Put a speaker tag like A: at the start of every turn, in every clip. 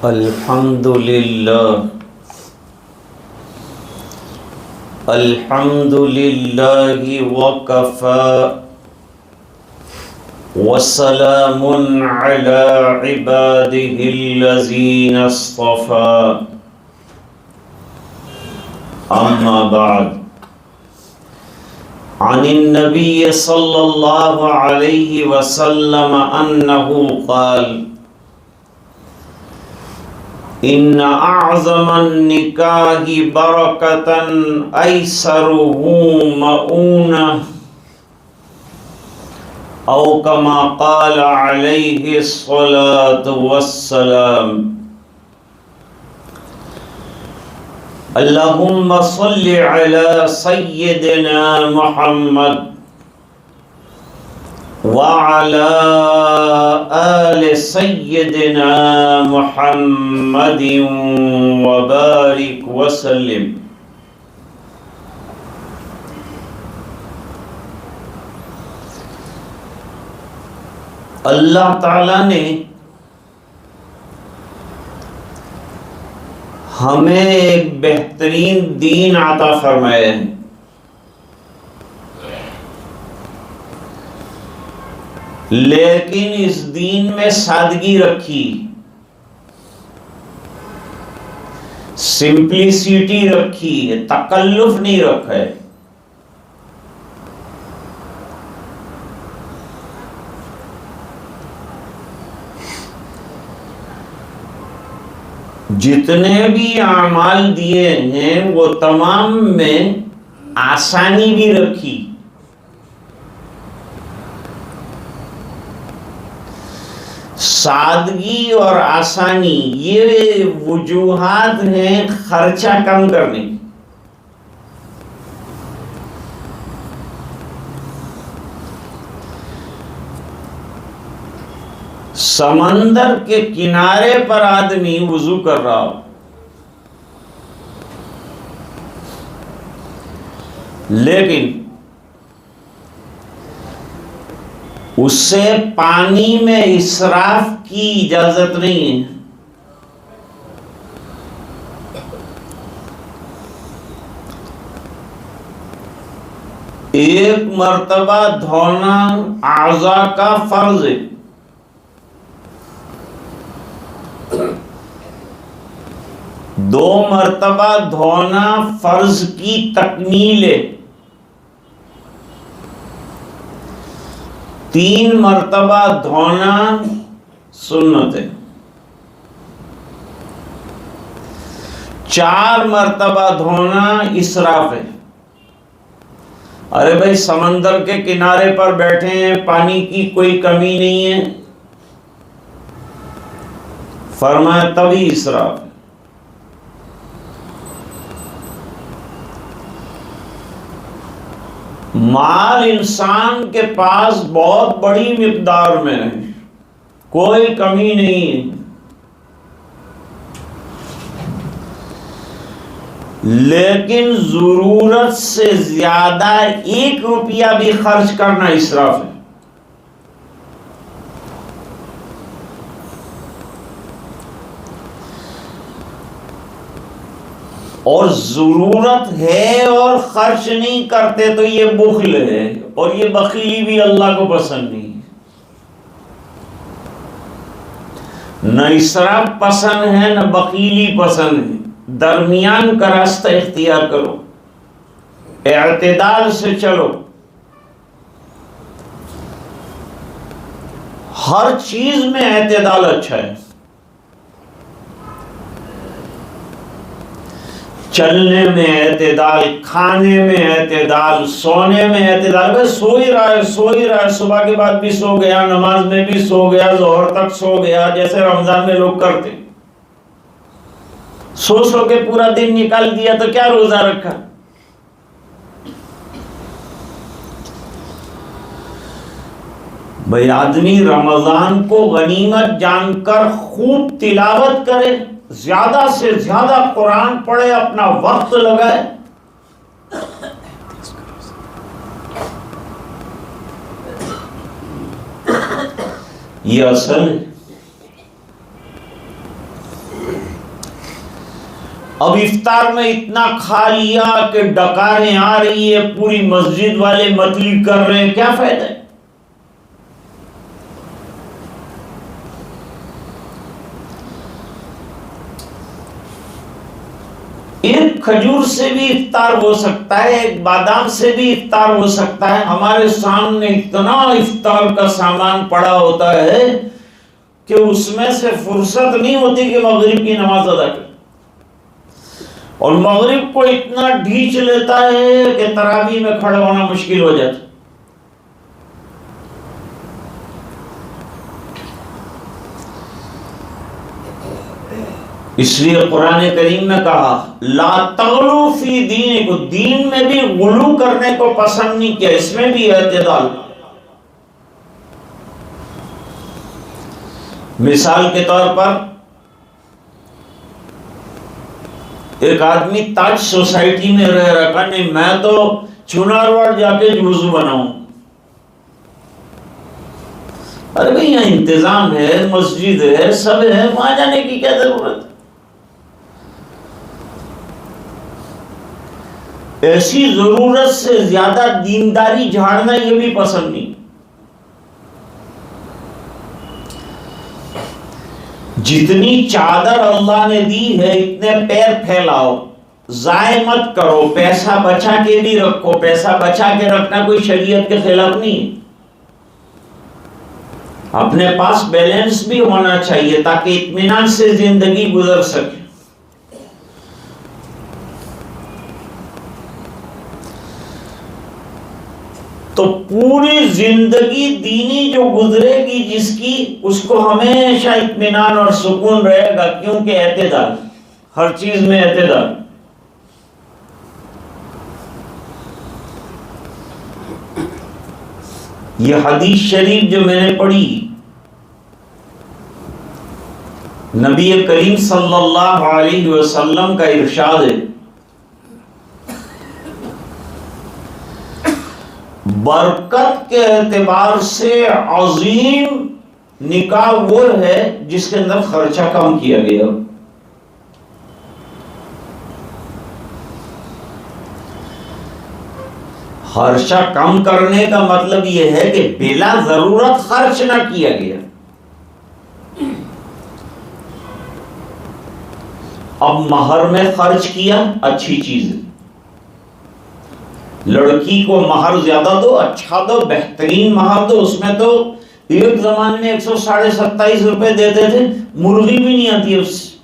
A: الحمد لله الحمد لله وكفى وسلام على عباده الذين اصطفى أما بعد عن النبي صلى الله عليه وسلم أنه قال إن أعظم النكاح بركة أيسره مؤونة أو كما قال عليه الصلاة والسلام اللهم صل على سيدنا محمد وعلى آل سيدنا محمد وبارك وسلم. اللہ تعالیٰ نے ہمیں ایک بہترین دین عطا فرمایا ہے، لیکن اس دین میں سادگی رکھی، سمپلیسٹی رکھی ہے، تکلف نہیں رکھا ہے۔ جتنے بھی اعمال دیے ہیں وہ تمام میں آسانی بھی رکھی، سادگی اور آسانی یہ وجوہات ہیں خرچہ کم کرنے کی۔ سمندر کے کنارے پر آدمی وضو کر رہا ہو، لیکن اسے پانی میں اسراف کی اجازت نہیں ہے۔ ایک مرتبہ دھونا اعضاء کا فرض ہے، دو مرتبہ دھونا فرض کی تکمیل ہے، تین مرتبہ دھونا سنت ہے، چار مرتبہ دھونا اسراف ہے۔ ارے بھائی سمندر کے کنارے پر بیٹھے ہیں، پانی کی کوئی کمی نہیں ہے، فرمایا تبھی اسراف ہے۔ مال انسان کے پاس بہت بڑی مقدار میں ہے، کوئی کمی نہیں ہے، لیکن ضرورت سے زیادہ 1 روپیہ بھی خرچ کرنا اسراف ہے۔ اور ضرورت ہے اور خرچ نہیں کرتے تو یہ بخل ہے، اور یہ بخیلی بھی اللہ کو پسند نہیں ہے۔ نہ اسراف پسند ہے نہ بخیلی پسند ہے، درمیان کا راستہ اختیار کرو، اعتدال سے چلو۔ ہر چیز میں اعتدال اچھا ہے، چلنے میں اعتدال، کھانے میں اعتدال، سونے میں اعتدال۔ بس سو ہی رہا ہے، صبح کے بعد بھی سو گیا، نماز میں بھی سو گیا، ظہر تک سو گیا، جیسے رمضان میں لوگ کرتے، سو کے پورا دن نکال دیا تو کیا روزہ رکھا؟ بھئی آدمی رمضان کو غنیمت جان کر خوب تلاوت کرے، زیادہ سے زیادہ قرآن پڑھے، اپنا وقت لگائے، یہ اصل ہے۔ اب افطار میں اتنا کھا لیا کہ ڈکاریں آ رہی ہے، پوری مسجد والے متلی کر رہے ہیں، کیا فائدہ ہے؟ ایک کھجور سے بھی افطار ہو سکتا ہے، ایک بادام سے بھی افطار ہو سکتا ہے۔ ہمارے سامنے اتنا افطار کا سامان پڑا ہوتا ہے کہ اس میں سے فرصت نہیں ہوتی کہ مغرب کی نماز ادا کرے، اور مغرب کو اتنا ڈھیچ لیتا ہے کہ تراویح میں کھڑا ہونا مشکل ہو جاتا ہے۔ اس لیے قرآن کریم میں کہا لا تغلو فی دینکم، دین میں بھی غلو کرنے کو پسند نہیں کیا، اس میں بھی اعتدال۔ مثال کے طور پر ایک آدمی تاج سوسائٹی میں رہ رکھا، نہیں میں تو چنارواڑ جا کے وضو بناؤں۔ ارے بھئی یہاں انتظام ہے، مسجد ہے، سب ہے، وہاں جانے کی کیا ضرورت ہے؟ ایسی ضرورت سے زیادہ دینداری جھاڑنا یہ بھی پسند نہیں۔ جتنی چادر اللہ نے دی ہے اتنے پیر پھیلاؤ، ضائع مت کرو، پیسہ بچا کے بھی رکھو۔ پیسہ بچا کے رکھنا کوئی شریعت کے خلاف نہیں ہے، اپنے پاس بیلنس بھی ہونا چاہیے تاکہ اطمینان سے زندگی گزر سکے۔ تو پوری زندگی دینی جو گزرے گی جس کی، اس کو ہمیشہ اطمینان اور سکون رہے گا، کیونکہ اعتدال، ہر چیز میں اعتدال۔ یہ حدیث شریف جو میں نے پڑھی، نبی کریم صلی اللہ علیہ وسلم کا ارشاد ہے، برکت کے اعتبار سے عظیم نکاح وہ ہے جس کے اندر خرچہ کم کیا گیا۔ خرچہ کم کرنے کا مطلب یہ ہے کہ بلا ضرورت خرچ نہ کیا گیا۔ اب مہر میں خرچ کیا، اچھی چیز ہے، لڑکی کو مہر زیادہ دو، اچھا دو، بہترین مہر دو۔ اس میں تو ایک زمانے میں 127 روپے دیتے تھے، مرغی بھی نہیں آتی اس سے،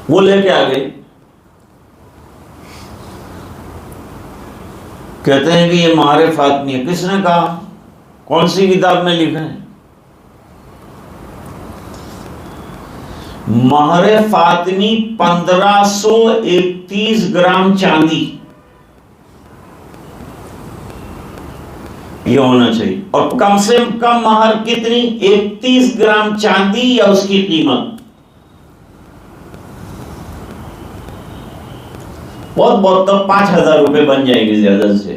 A: وہ لے کے آ گئے، کہتے ہیں کہ یہ مہر فاطمی ہے۔ کس نے کہا؟ کون سی کتاب میں لکھا ہے؟ مہر فاطمی 1531 گرام چاندی یہ ہونا چاہیے، اور کم سے کم مہر کتنی؟ 31 گرام چاندی یا اس کی قیمت۔ بہت بہت تو 5000 روپے بن جائیں گے زیادہ سے،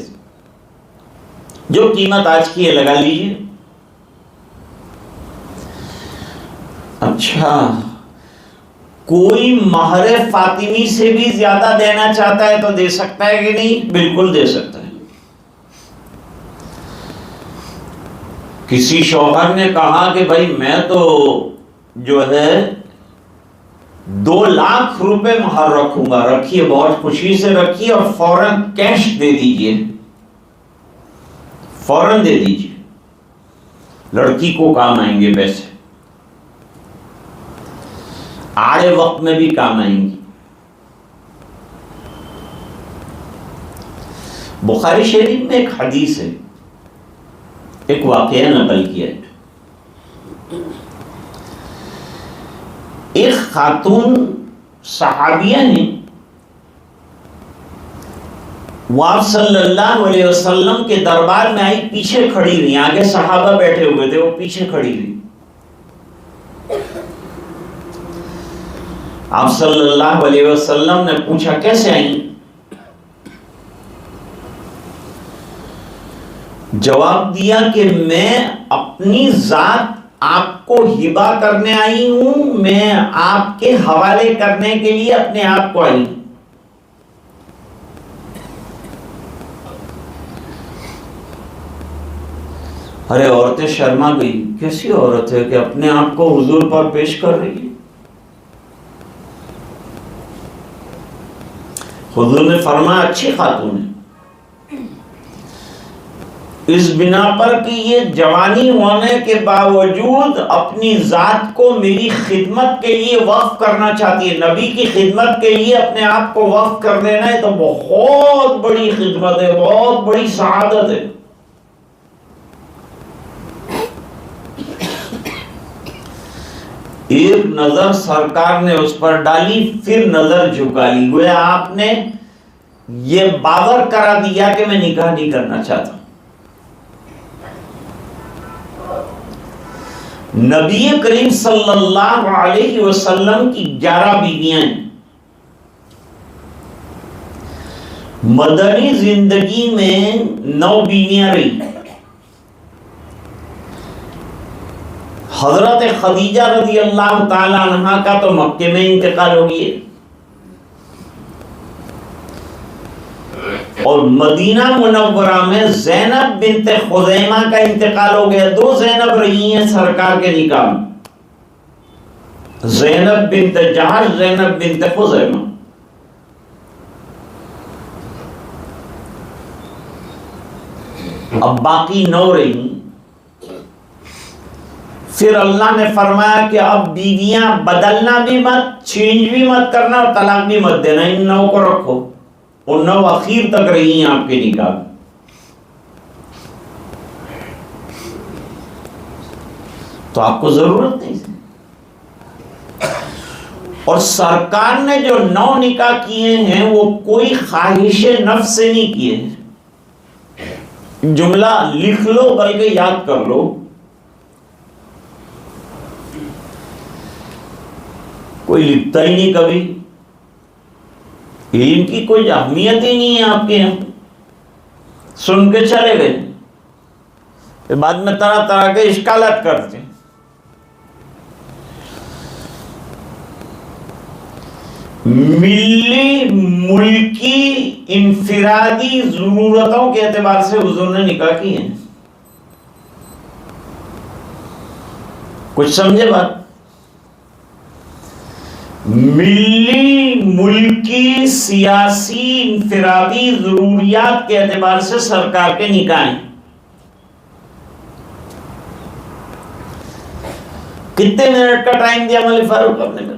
A: جو قیمت آج کی ہے لگا لیجیے۔ اچھا، کوئی مہر فاطمی سے بھی زیادہ دینا چاہتا ہے تو دے سکتا ہے کہ نہیں؟ بالکل دے سکتا ہے۔ کسی شوہر نے کہا کہ بھائی میں تو جو ہے 2 لاکھ روپے مہر رکھوں گا، رکھیے، بہت خوشی سے رکھیے، اور فوراً کیش دے دیجیے، فوراً دے دیجیے، لڑکی کو کام آئیں گے پیسے، آڑے وقت میں بھی کام آئیں گی۔ بخاری شریف میں ایک حدیث ہے، ایک واقعہ نقل کیا ہے۔ ایک خاتون صحابیہ نے آپ صلی اللہ علیہ وسلم کے دربار میں آئی، پیچھے کھڑی رہی، آگے صحابہ بیٹھے ہوئے تھے، وہ پیچھے کھڑی رہی۔ آپ صلی اللہ علیہ وسلم نے پوچھا کیسے آئیں؟ جواب دیا کہ میں اپنی ذات آپ کو ہبا کرنے آئی ہوں، میں آپ کے حوالے کرنے کے لیے اپنے آپ کو آئی ہوں۔ ارے عورتیں شرما گئی، کیسی عورت ہے کہ اپنے آپ کو حضور پر پیش کر رہی ہے؟ حضور نے فرمایا اچھی خاتون ہے، اس بنا پر کہ یہ جوانی ہونے کے باوجود اپنی ذات کو میری خدمت کے لیے وقف کرنا چاہتی ہے۔ نبی کی خدمت کے لیے اپنے آپ کو وقف کر دینا ہے تو بہت بڑی خدمت ہے، بہت بڑی سعادت ہے۔ ایک نظر سرکار نے اس پر ڈالی، پھر نظر جھکا لی، گویا آپ نے یہ باور کرا دیا کہ میں نکاح نہیں کرنا چاہتا۔ نبی کریم صلی اللہ علیہ وسلم کی 11 بیویاں ہیں۔ مدنی زندگی میں 9 بیویاں رہی۔ حضرت خدیجہ رضی اللہ تعالی عنہا کا تو مکے میں انتقال ہو گیا، اور مدینہ منورہ میں زینب بنت خزیمہ کا انتقال ہو گیا۔ 2 زینب رہی ہیں سرکار کے نکاح میں، زینب بنت جہش، زینب بنت خزیمہ۔ اب باقی 9 رہی۔ پھر اللہ نے فرمایا کہ اب بیویاں بدلنا بھی مت، چینج بھی مت کرنا، اور طلاق بھی مت دینا، ان 9 کو رکھو۔ اور 9 اخیر تک رہی ہیں آپ کے نکاح۔ تو آپ کو ضرورت نہیں ہے۔ اور سرکار نے جو 9 نکاح کیے ہیں وہ کوئی خواہش نفس سے نہیں کیے ہیں۔ جملہ لکھ لو بلکہ یاد کر لو، کوئی لکھتا ہی نہیں کبھی، علم کی کوئی اہمیت ہی نہیں ہے آپ کے یہاں، سن کے چلے گئے، بعد میں طرح طرح کے اشکالات کرتے ہیں۔ ملی ملکی انفرادی ضرورتوں کے اعتبار سے حضور نے نکاح کیے ہیں۔ کچھ سمجھے بات؟ ملی ملکی سیاسی انفرادی ضروریات کے اعتبار سے سرکار کے نکاح ہیں۔ کتنے منٹ کا ٹائم دیا مولوی فاروق آپ نے؟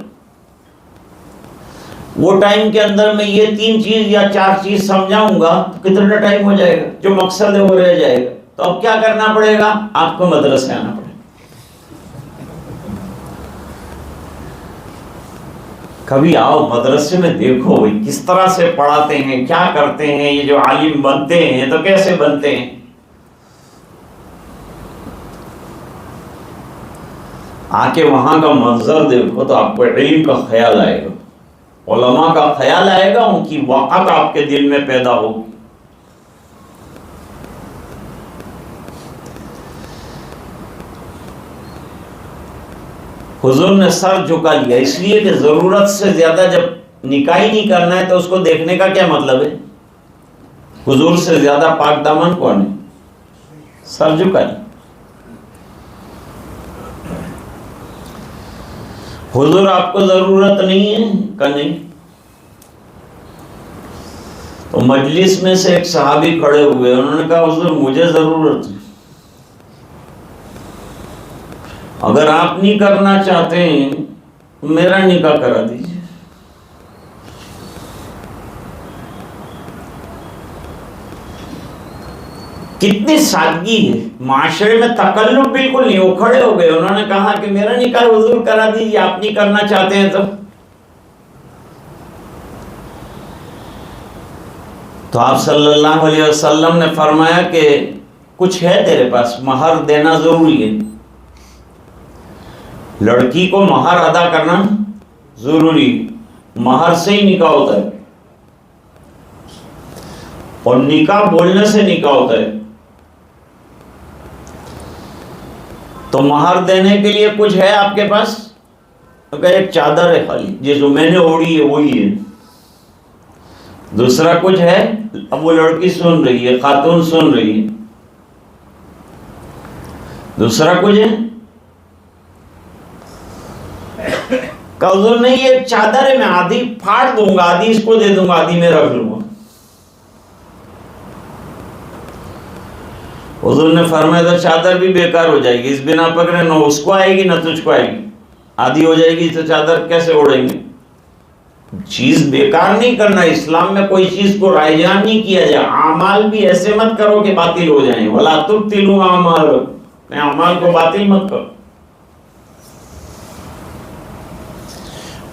A: وہ ٹائم کے اندر میں یہ 3 چیز یا 4 چیز سمجھاؤں گا تو کتنا ٹائم ہو جائے گا؟ جو مقصد ہے وہ رہ جائے گا۔ تو اب کیا کرنا پڑے گا؟ آپ کو مدرسے آنا پڑے گا۔ کبھی آؤ مدرسے میں، دیکھو کس طرح سے پڑھاتے ہیں، کیا کرتے ہیں، یہ جو عالم بنتے ہیں تو کیسے بنتے ہیں۔ آ کے وہاں کا منظر دیکھو تو آپ کو علم کا خیال آئے گا، علماء کا خیال آئے گا، ان کی وقت آپ کے دل میں پیدا ہوگی۔ حضور نے سر جھکا لیا، اس لیے کہ ضرورت سے زیادہ جب نکاح ہی نہیں کرنا ہے تو اس کو دیکھنے کا کیا مطلب ہے؟ حضور سے زیادہ پاک دامن کون ہے؟ سر جھکا لیا۔ حضور آپ کو ضرورت نہیں ہے کہ نہیں؟ تو مجلس میں سے ایک صحابی کھڑے ہوئے، انہوں نے کہا حضور مجھے ضرورت ہے، اگر آپ نہیں کرنا چاہتے ہیں تو میرا نکاح کرا دیجیے۔ کتنی سادگی ہے، معاشرے میں تکلف بالکل نہیں۔ وہ کھڑے ہو گئے، انہوں نے کہا کہ میرا نکاح حضور کرا دیجیے، آپ نہیں کرنا چاہتے ہیں تو آپ صلی اللہ علیہ وسلم نے فرمایا کہ کچھ ہے تیرے پاس، مہر دینا ضروری ہے۔ لڑکی کو مہر ادا کرنا ضروری، مہر سے ہی نکاح ہوتا ہے، اور نکاح بولنے سے نکاح ہوتا ہے۔ تو مہر دینے کے لیے کچھ ہے آپ کے پاس؟ تو کہ ایک چادر ہے خالی، جو میں نے اوڑھی ہے وہی ہے. دوسرا کچھ ہے؟ اب وہ لڑکی سن رہی ہے، خاتون سن رہی ہے. دوسرا کچھ ہے؟ کہ حضور نہیں، یہ ایک چادر ہے، میں آدھی پھاڑ دوں گا، آدھی اس کو دے دوں گا، آدھی میں رکھ لوں گا. حضور نے فرمایا تو چادر بھی بیکار ہو جائے گی، اس بنا پکڑے نہ اس کو آئے گی نہ تجھ کو آئے گی. آدھی ہو جائے گی تو چادر کیسے اوڑھیں گے؟ چیز بیکار نہیں کرنا. اسلام میں کوئی چیز کو رائجان نہیں کیا جائے. اعمال بھی ایسے مت کرو کہ باطل ہو جائیں. وَلَا تُبْطِلُوا أَعْمَالَكُمْ، اعمال کو باطل مت کرو،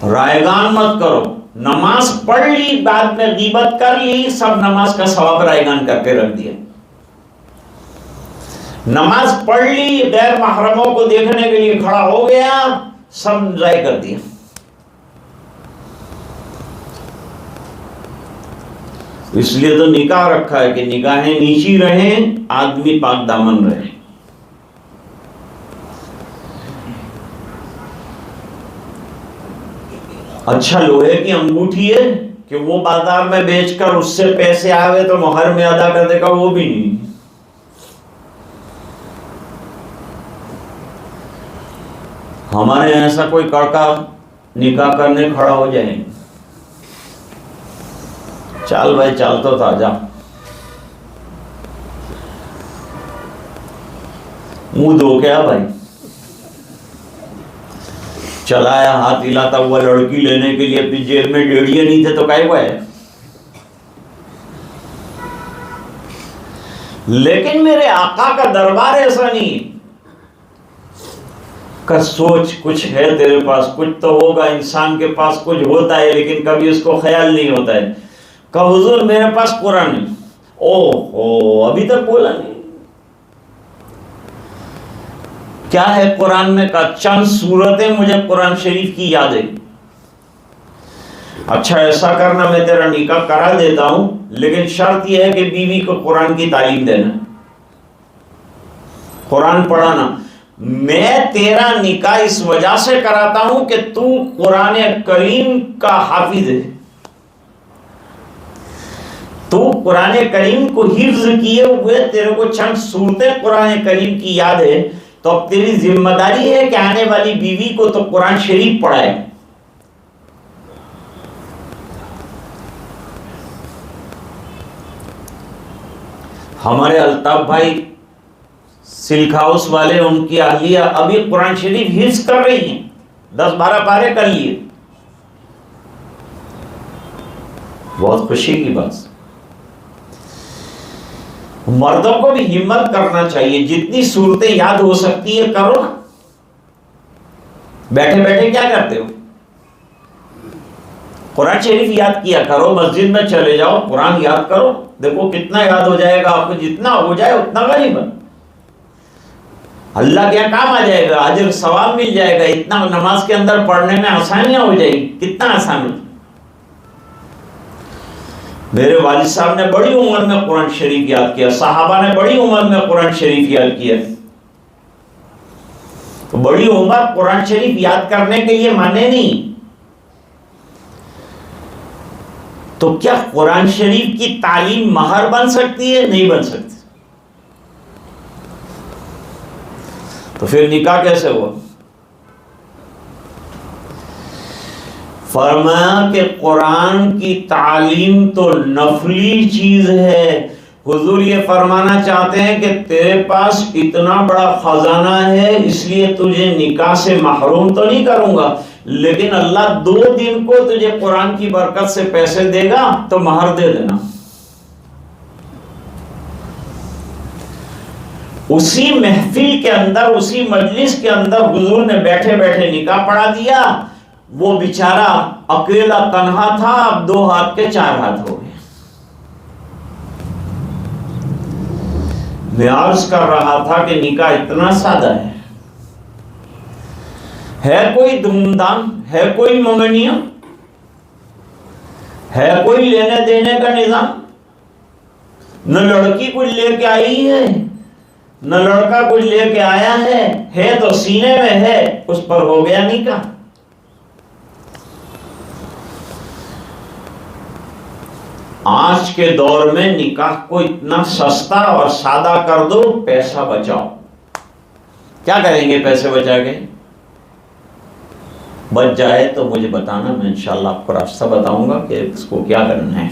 A: رائگان مت کرو. نماز پڑھ لی، بعد میں غیبت کر لی، سب نماز کا ثواب رائگان کر کے رکھ دیا. نماز پڑھ لی، غیر محرموں کو دیکھنے کے لیے کھڑا ہو گیا، سب ضائع کر دیا. اس لیے تو نکاح رکھا ہے کہ نگاہیں نیچی رہیں، آدمی پاک دامن رہے. اچھا لوہے کی انگوٹھی ہے کہ وہ بازار میں بیچ کر اس سے پیسے آوے تو مہر میں ادا کر دے گا، وہ بھی نہیں. ہمارے ایسا کوئی کڑکا نکاح کرنے کھڑا ہو جائے، چال بھائی چال تو تھا، جا منہ دھو کے آ بھائی. چلایا، ہاتھ ہلاتا ہوا لڑکی لینے کے لیے، اپنی جیب میں ڈیڑھیے نہیں تھے تو کہے ہوا ہے. لیکن میرے آقا کا دربار ایسا نہیں کہ سوچ کچھ ہے تیرے پاس، کچھ تو ہوگا. انسان کے پاس کچھ ہوتا ہے لیکن کبھی اس کو خیال نہیں ہوتا ہے کہ حضور میرے پاس قرآن ہے. اوہ ابھی تک بولا نہیں. کیا ہے قرآن میں؟ کا چند سورتیں مجھے قرآن شریف کی یاد ہے. اچھا ایسا کرنا، میں تیرا نکاح کرا دیتا ہوں، لیکن شرط یہ ہے کہ بیوی کو قرآن کی تعلیم دینا، قرآن پڑھانا. میں تیرا نکاح اس وجہ سے کراتا ہوں کہ تو قرآن کریم کا حافظ ہے، تو قرآن کریم کو حفظ کیے ہوئے، تیرے کو چند سورتیں قرآن کریم کی یاد ہے، تو اب تیری ذمہ داری ہے کہ آنے والی بیوی کو تو قرآن شریف پڑھائے. ہمارے الطاف بھائی سلک ہاؤس والے، ان کی اہلیہ ابھی قرآن شریف حفظ کر رہی ہیں، 10-12 پارے کر لیے. بہت خوشی کی بات. مردوں کو بھی ہمت کرنا چاہیے، جتنی صورتیں یاد ہو سکتی ہے کرو. بیٹھے بیٹھے کیا کرتے ہو؟ قرآن شریف یاد کیا کرو، مسجد میں چلے جاؤ، قرآن یاد کرو، دیکھو کتنا یاد ہو جائے گا آپ کو. جتنا ہو جائے اتنا غنیمت، اللہ کے یہاں کام آ جائے گا، اجر ثواب مل جائے گا. اتنا نماز کے اندر پڑھنے میں آسانیاں ہو جائے گی، کتنا آسان ہو. میرے والد صاحب نے بڑی عمر میں قرآن شریف یاد کیا، صحابہ نے بڑی عمر میں قرآن شریف یاد کیا. تو بڑی عمر قرآن شریف یاد کرنے کے لیے مانے نہیں. تو کیا قرآن شریف کی تعلیم مہر بن سکتی ہے؟ نہیں بن سکتی. تو پھر نکاح کیسے ہوا؟ فرمایا کہ قرآن کی تعلیم تو نفلی چیز ہے. حضور یہ فرمانا چاہتے ہیں کہ تیرے پاس اتنا بڑا خزانہ ہے، اس لیے تجھے نکاح سے محروم تو نہیں کروں گا، لیکن اللہ 2 دن کو تجھے قرآن کی برکت سے پیسے دے گا تو مہر دے دینا. اسی محفل کے اندر، اسی مجلس کے اندر حضور نے بیٹھے بیٹھے نکاح پڑھا دیا. وہ بیچارہ اکیلا تنہا تھا، اب 2 ہاتھ کے 4 ہاتھ ہو گئے. میں عرض کر رہا تھا کہ نکاح اتنا سادہ ہے کوئی دھوم دھام، ہے کوئی منگنیاں، ہے کوئی لینے دینے کا نظام؟ نہ لڑکی کچھ لے کے آئی ہے نہ لڑکا کچھ لے کے آیا ہے تو سینے میں ہے، اس پر ہو گیا نکاح۔ آج کے دور میں نکاح کو اتنا سستا اور سادہ کر دو، پیسہ بچاؤ۔ کیا کریں گے پیسے بچا کے؟ بچ جائے تو مجھے بتانا، میں انشاءاللہ آپ کو راستہ بتاؤں گا کہ اس کو کیا کرنا ہے،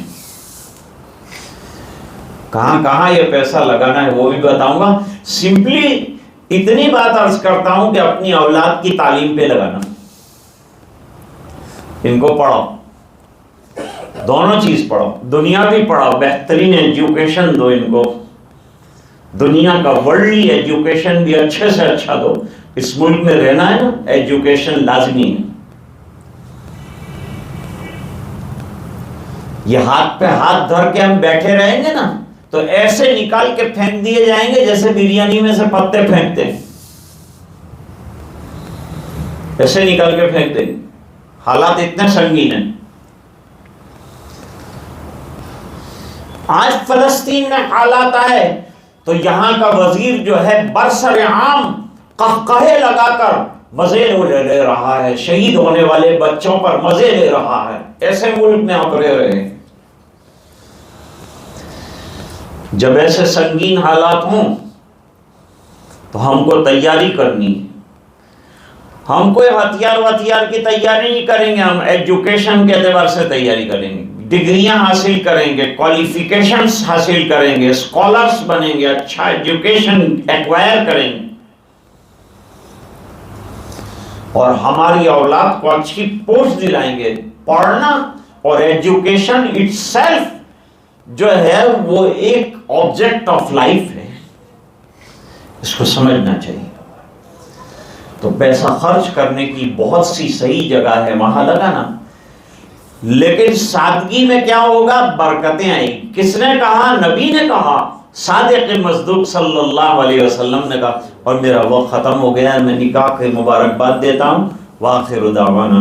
A: کہاں کہاں یہ پیسہ لگانا ہے وہ بھی بتاؤں گا۔ سمپلی اتنی بات عرض کرتا ہوں کہ اپنی اولاد کی تعلیم پہ لگانا، ان کو پڑھاؤ، دونوں چیز پڑھو، دنیا بھی پڑھاؤ، بہترین ایجوکیشن دو ان کو، دنیا کا ورلڈلی ایجوکیشن بھی اچھے سے اچھا دو۔ اس ملک میں رہنا ہے نا، ایجوکیشن لازمی ہے۔ یہ ہاتھ پہ ہاتھ دھر کے ہم بیٹھے رہیں گے نا تو ایسے نکال کے پھینک دیے جائیں گے جیسے بریانی میں سے پتے پھینکتے ہیں، ایسے نکال کے پھینک دیں گے۔ حالات اتنے سنگین ہیں۔ آج فلسطین میں حالات آئے تو یہاں کا وزیر جو ہے برسر عام قہقہے لگا کر مزے لے رہا ہے، شہید ہونے والے بچوں پر مزے لے رہا ہے۔ ایسے ملک میں آپ رہ رہے ہیں۔ جب ایسے سنگین حالات ہوں تو ہم کو تیاری کرنی ہے۔ ہم کوئی ہتھیار کی تیاری نہیں کریں گے، ہم ایجوکیشن کے اعتبار سے تیاری کریں گے، ڈگریاں حاصل کریں گے، کوالیفیکیشنز حاصل کریں گے، اسکالرز بنیں گے، اچھا ایجوکیشن ایکوائر کریں گے، اور ہماری اولاد کو اچھی پوسٹ دلائیں گے۔ پڑھنا اور ایجوکیشن اٹ سیلف جو ہے وہ ایک آبجیکٹ آف لائف ہے، اس کو سمجھنا چاہیے۔ تو پیسہ خرچ کرنے کی بہت سی صحیح جگہ ہے، وہاں لگانا، لیکن سادگی میں کیا ہوگا؟ برکتیں آئیں گی۔ کس نے کہا؟ نبی نے کہا، صادق مصدوق صلی اللہ علیہ وسلم نے کہا۔ اور میرا وقت ختم ہو گیا ہے، میں نکاح کی مبارکباد دیتا ہوں۔ وآخر دعوانا